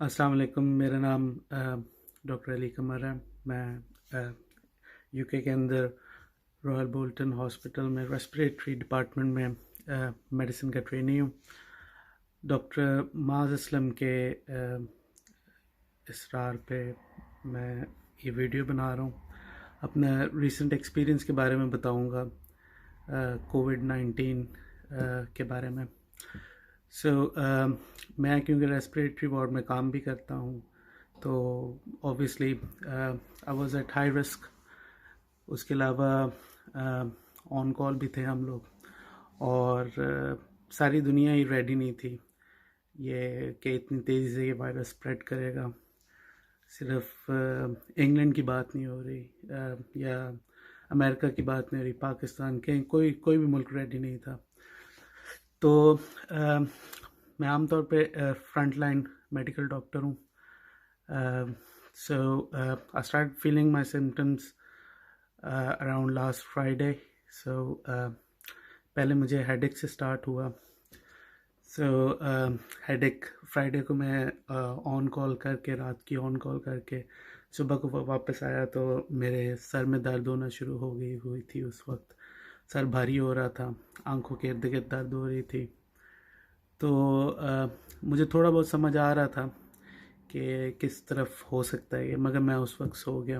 अस्सलाम वालेकुम। मेरा नाम डॉक्टर अली कमर है। मैं यूके के अंदर रॉयल बोल्टन हॉस्पिटल में रेस्पिरेटरी डिपार्टमेंट में मेडिसिन का ट्रेनी हूँ। डॉक्टर माज असलम के इसरार पे मैं ये वीडियो बना रहा हूँ। अपना रीसेंट एक्सपीरियंस के बारे में बताऊँगा, कोविड-19 के बारे में। मैं क्योंकि रेस्पिरेटरी वार्ड में काम भी करता हूँ, तो obviously I was at high risk. उसके अलावा ऑन कॉल भी थे हम लोग, और सारी दुनिया ही रेडी नहीं थी ये कि इतनी तेज़ी से ये वायरस स्प्रेड करेगा। सिर्फ इंग्लैंड की बात नहीं हो रही या अमेरिका की बात नहीं हो रही, पाकिस्तान के कोई भी मुल्क रेडी नहीं था। तो मैं आमतौर पे फ्रंट लाइन मेडिकल डॉक्टर हूँ। So I start feeling my symptoms around last Friday. So पहले मुझे हेडेक से स्टार्ट हुआ। हेडेक फ्राइडे को मैं ऑन कॉल करके, रात की ऑन कॉल करके सुबह को वापस आया तो मेरे सर में दर्द होना शुरू हो गई हुई थी। उस वक्त सर भारी हो रहा था, आंखों के इर्द गिर्द दर्द हो रही थी। तो मुझे थोड़ा बहुत समझ आ रहा था कि किस तरफ हो सकता है ये, मगर मैं उस वक्त सो गया।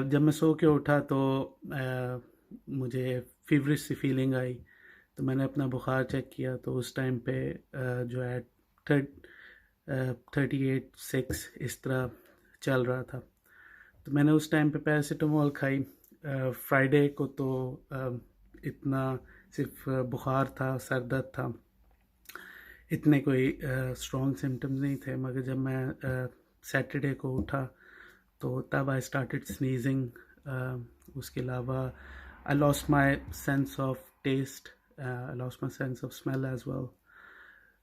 जब मैं सो के उठा तो मुझे फीवरिश सी फीलिंग आई। तो मैंने अपना बुखार चेक किया तो उस टाइम पे जो है 38.6 इस तरह चल रहा था। तो मैंने उस टाइम पे पैरासीटामोल खाई। फ्राइडे को तो इतना सिर्फ बुखार था, सर दर्द था, इतने कोई स्ट्रॉन्ग सिम्टम्स नहीं थे। मगर जब मैं सैटरडे को उठा तो तब आई स्टार्टेड स्नीजिंग। उसके अलावा I lost my sense of taste, I lost my sense of smell as well.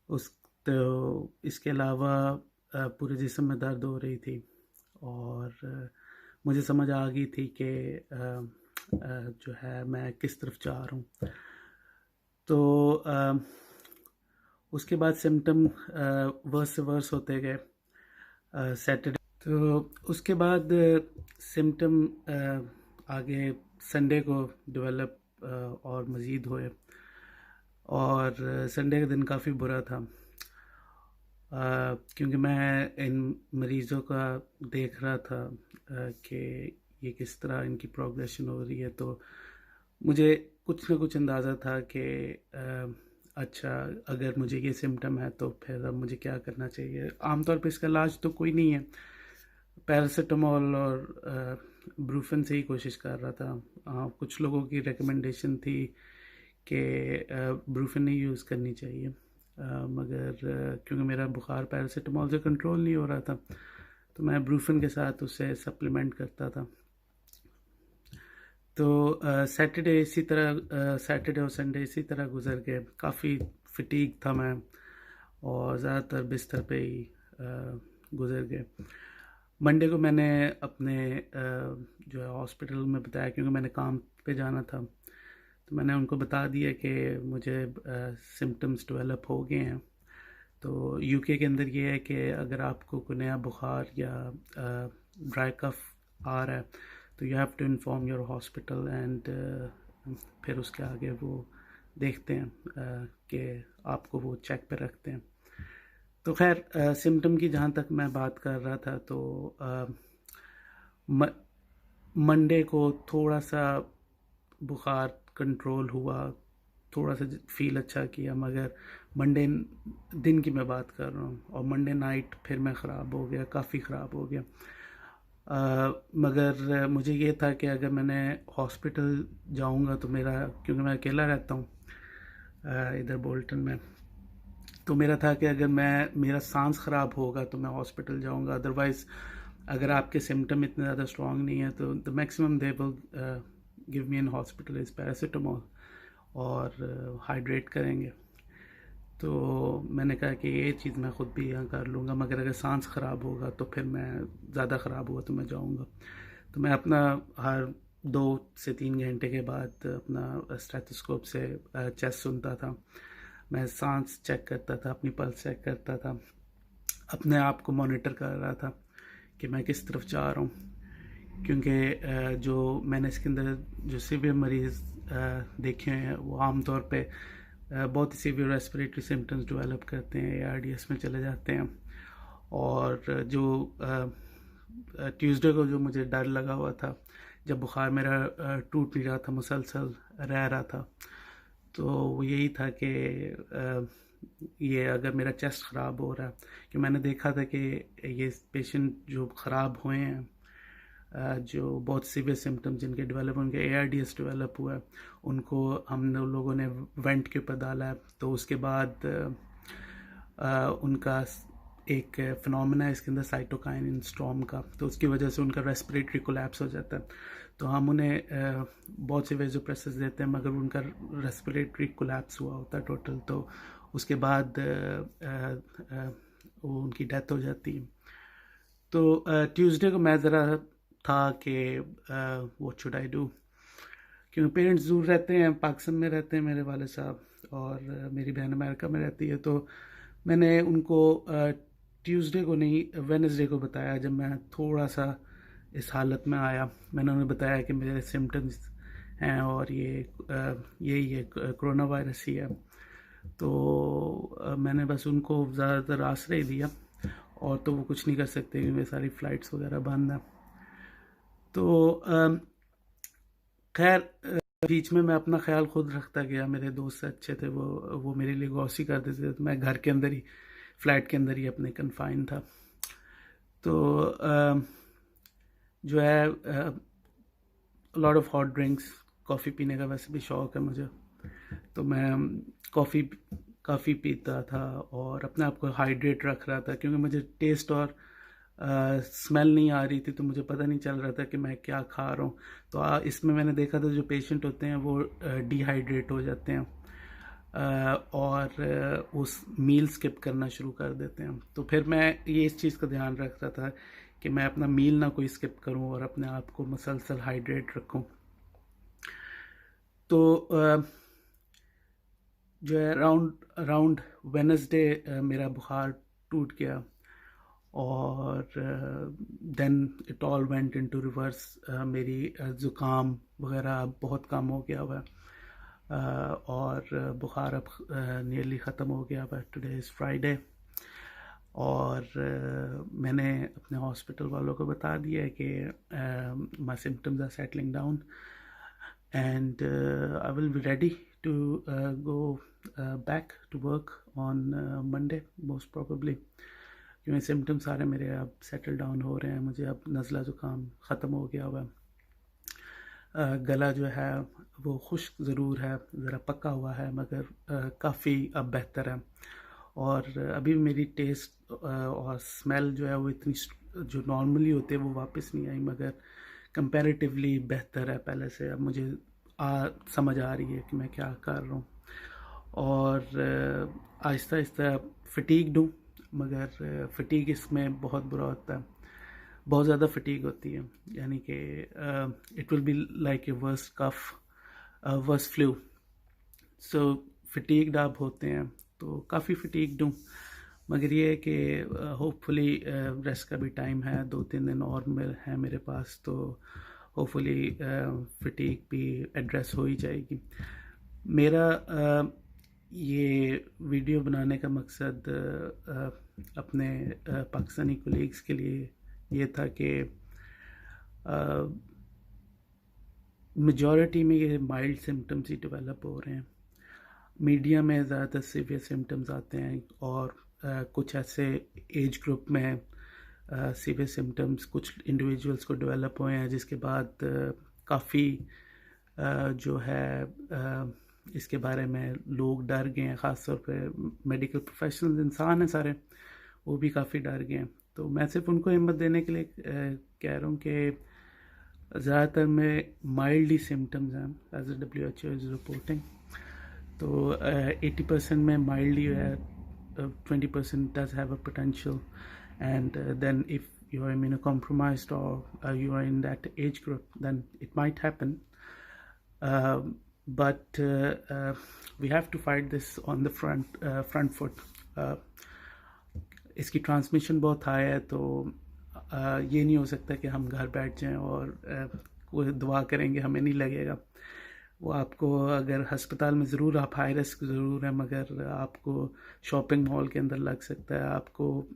उस तो इसके अलावा पूरे जिस्म में दर्द हो रही थी, और मुझे समझ आ गई थी कि जो है मैं किस तरफ जा रहा हूँ। तो उसके बाद सिम्टम वर्स से वर्स होते गए सैटरडे। तो उसके बाद सिम्टम आगे संडे को डेवलप और मज़ीद हुए, और संडे का दिन काफ़ी बुरा था क्योंकि मैं इन मरीज़ों का देख रहा था कि ये किस तरह इनकी प्रोग्रेशन हो रही है। तो मुझे कुछ ना कुछ अंदाज़ा था कि अच्छा, अगर मुझे ये सिम्टम है तो फिर अब मुझे क्या करना चाहिए। आमतौर पे इसका इलाज तो कोई नहीं है, पैरासीटामोल और ब्रूफेन से ही कोशिश कर रहा था। कुछ लोगों की रिकमेंडेशन थी कि ब्रूफेन नहीं यूज़ करनी चाहिए, मगर क्योंकि मेरा बुखार पैरासीटामोल से कंट्रोल नहीं हो रहा था तो मैं ब्रूफेन के साथ उसे सप्लीमेंट करता था। तो सैटरडे इसी तरह, सैटरडे और संडे इसी तरह गुजर गए। काफ़ी फटीग था मैं, और ज़्यादातर बिस्तर पे ही गुजर गए। मंडे को मैंने अपने जो है हॉस्पिटल में बताया, क्योंकि मैंने काम पे जाना था। तो मैंने उनको बता दिया कि मुझे सिम्टम्स डेवलप हो गए हैं। तो यूके के अंदर ये है कि अगर आपको कोई नया बुखार या ड्राई कफ आ रहा है तो you have to inform your hospital, and फिर उसके आगे वो देखते हैं कि आपको वो चेक पे रखते हैं। तो खैर, सिम्टम की जहाँ तक मैं बात कर रहा था, तो मंडे को थोड़ा सा बुखार कंट्रोल हुआ, थोड़ा सा फील अच्छा किया, मगर मंडे दिन की मैं बात कर रहा हूँ, और मंडे नाइट फिर मैं ख़राब हो गया, काफ़ी ख़राब हो गया। मगर मुझे ये था कि अगर मैंने हॉस्पिटल जाऊँगा तो मेरा, क्योंकि मैं अकेला रहता हूँ इधर बोल्टन में, तो मेरा था कि अगर मेरा सांस ख़राब होगा तो मैं हॉस्पिटल जाऊँगा। अदरवाइज़ अगर आपके सिम्टम इतने ज़्यादा स्ट्रॉन्ग नहीं है तो the maximum they will give me in hospital is paracetamol, और हाइड्रेट करेंगे। तो मैंने कहा कि ये चीज़ मैं ख़ुद भी यहाँ कर लूँगा, मगर अगर सांस ख़राब होगा तो फिर मैं ज़्यादा ख़राब हुआ तो मैं जाऊँगा। तो मैं अपना हर 2 से 3 घंटे के बाद अपना स्टेथोस्कोप से चेस्ट सुनता था, मैं सांस चेक करता था, अपनी पल्स चेक करता था। अपने आप को मॉनिटर कर रहा था कि मैं किस तरफ जा रहा हूँ, क्योंकि जो मैंने इसके अंदर जो सीवियर मरीज़ देखे हैं वो आमतौर पे बहुत ही सीवियर रेस्पिरेटरी सिम्टम्स डेवलप करते हैं, ARDS में चले जाते हैं। और जो ट्यूसडे को जो मुझे डर लगा हुआ था, जब बुखार मेरा टूट नहीं रहा था, मुसलसल रह रहा था, तो वो यही था कि ये अगर मेरा चेस्ट ख़राब हो रहा है, कि मैंने देखा था कि ये पेशेंट जो ख़राब हुए हैं, जो बहुत सीवियर सिम्टम्स जिनके डेवलप, उनके ARDS डेवलप हुआ है, उनको हम लोगों ने वेंट के ऊपर डाला है। तो उसके बाद उनका एक फिनोमेना है इसके अंदर साइटोकाइन स्टॉर्म का, तो उसकी वजह से उनका रेस्पिरेटरी कोलैप्स हो जाता है। तो हम उन्हें बहुत से वेजोप्रेसेस देते हैं, मगर उनका रेस्पिरेटरी कोलैप्स हुआ होता है टोटल, तो उसके बाद वो उनकी डेथ हो जाती है। तो ट्यूसडे को मैं ज़रा था कि व्हाट शुड आई डू, क्योंकि पेरेंट्स दूर रहते हैं, पाकिस्तान में रहते हैं मेरे वाले साहब, और मेरी बहन अमेरिका में रहती है। तो मैंने उनको ट्यूसडे को नहीं, वेडनेसडे को बताया, जब मैं थोड़ा सा इस हालत में आया। मैंने उन्हें बताया कि मेरे सिम्टम्स हैं और यही है, कोरोना वायरस ही है। तो मैंने बस उनको ज़्यादातर आश्रय दिया, और तो वो कुछ नहीं कर सकते क्योंकि सारी फ़्लाइट्स वगैरह बंद हैं। तो खैर बीच में मैं अपना ख्याल खुद रखता गया, मेरे दोस्त अच्छे थे, वो मेरे लिए गौसी कर देते थे, तो मैं घर के अंदर ही, फ्लैट के अंदर ही अपने कन्फाइन था। तो जो है lot of hot drinks, coffee पीने का वैसे भी शौक़ है मुझे, तो मैं कॉफ़ी काफ़ी पीता था और अपने आप को हाइड्रेट रख रहा था, क्योंकि मुझे टेस्ट और स्मेल नहीं आ रही थी, तो मुझे पता नहीं चल रहा था कि मैं क्या खा रहा हूँ। तो इसमें मैंने देखा था जो पेशेंट होते हैं वो डिहाइड्रेट हो जाते हैं और उस मील स्किप करना शुरू कर देते हैं। तो फिर मैं ये इस चीज़ का ध्यान रख रहा था कि मैं अपना मील ना कोई स्किप करूं और अपने आप को मुसलसल हाइड्रेट रखूं। तो जो है अराउंड वेडनेसडे मेरा बुखार टूट गया, और then it all went into reverse. मेरी ज़ुकाम वगैरह बहुत कम हो गया हुआ, और बुखार अब नियरली ख़त्म हो गया हुआ। टुडे इज़ फ्राइडे, और मैंने अपने हॉस्पिटल वालों को बता दिया है कि my symptoms are settling down, and I will be ready to go back to work on Monday most probably, क्योंकि सिम्टम्स सारे मेरे अब सेटल डाउन हो रहे हैं। मुझे अब नज़ला ज़ुकाम ख़त्म हो गया हुआ, गला जो है वो खुश्क ज़रूर है, ज़रा पका हुआ है, मगर काफ़ी अब बेहतर है। और अभी मेरी टेस्ट और स्मेल जो है वो इतनी जो नॉर्मली होते हैं वो वापस नहीं आई, मगर कंपैरेटिवली बेहतर है पहले से। अब मुझे समझ आ रही है कि मैं क्या कर रहा हूँ, और आहिस्ता आहिस्ता फटीग्ड हूँ, मगर फटीग इसमें बहुत बुरा होता है, बहुत ज़्यादा फटीग होती है, यानी कि it will be like a worst cough, worst flu. So fatigued आप होते हैं, तो काफ़ी फटीग्ड हूँ, मगर ये है कि होपफुली रेस्ट का भी टाइम है, 2-3 दिन और है मेरे पास, तो होपफुली फटीग भी एड्रेस हो ही जाएगी। मेरा ये वीडियो बनाने का मकसद अपने पाकिस्तानी कोलीग्स के लिए ये था कि मेजॉरिटी में ये माइल्ड सिम्टम्स ही डेवलप हो रहे हैं। मीडिया में ज़्यादातर सीवियर सिम्टम्स आते हैं, और कुछ ऐसे एज ग्रुप में सीवियर सिम्टम्स कुछ इंडिविजुअल्स को डेवलप हुए हैं, जिसके बाद काफ़ी जो है इसके बारे में लोग डर गए हैं, ख़ासतौर पे मेडिकल प्रोफेशनल्स इंसान हैं सारे, वो भी काफ़ी डर गए हैं। तो मैं सिर्फ उनको हिम्मत देने के लिए कह रहा हूँ कि ज़्यादातर में माइल्डली सिम्टम्स हैं as a WHO is reporting. तो 80% में माइल्डली है, 20% does have a potential, and then if you are immunocompromised or you are in that age group, then it might happen. But we have to fight this on the front foot. इसकी transmission बहुत high है, तो ये नहीं हो सकता कि हम घर बैठ जाएं और कोई दुआ करेंगे हमें नहीं लगेगा। वो आपको अगर अस्पताल में ज़रूर आप हाई रिस्क ज़रूर है, मगर आपको शॉपिंग मॉल के अंदर लग सकता है, आपको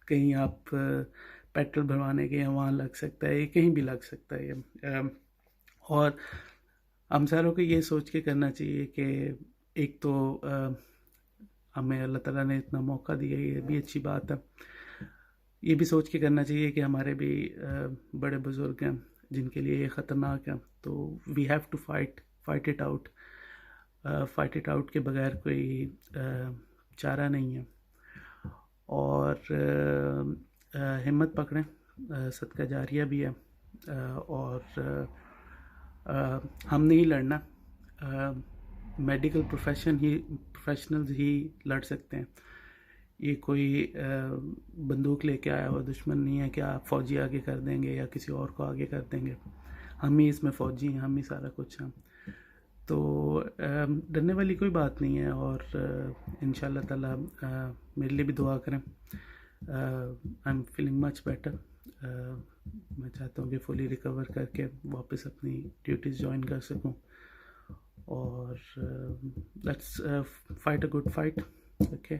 कहीं आप पेट्रोल भरवाने गए हैं वहाँ लग सकता है, ये कहीं भी लग सकता है ये। और हम सारों को ये सोच के करना चाहिए कि एक तो हमें अल्लाह ताला ने इतना मौका दिया, ये भी अच्छी बात है। ये भी सोच के करना चाहिए कि हमारे भी बड़े बुज़ुर्ग हैं जिनके लिए ये ख़तरनाक है, तो we have to fight it out. Fight it out के बगैर कोई चारा नहीं है। और हिम्मत पकड़ें, सदका जारिया भी है। और हम नहीं लड़ना, मेडिकल प्रोफेशनल्स ही लड़ सकते हैं। ये कोई बंदूक लेके आया हुआ दुश्मन नहीं है कि आप फ़ौजी आगे कर देंगे या किसी और को आगे कर देंगे। हम ही इसमें फ़ौजी हैं, हम ही सारा कुछ हैं। तो डरने वाली कोई बात नहीं है। और इंशाल्लाह ताला मेरे लिए भी दुआ करें। I am feeling much better. मैं चाहता हूँ कि फुली रिकवर करके वापस अपनी ड्यूटीज़ ज्वाइन कर सकूँ। और let's fight a good fight. Okay,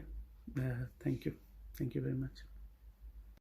thank you very much.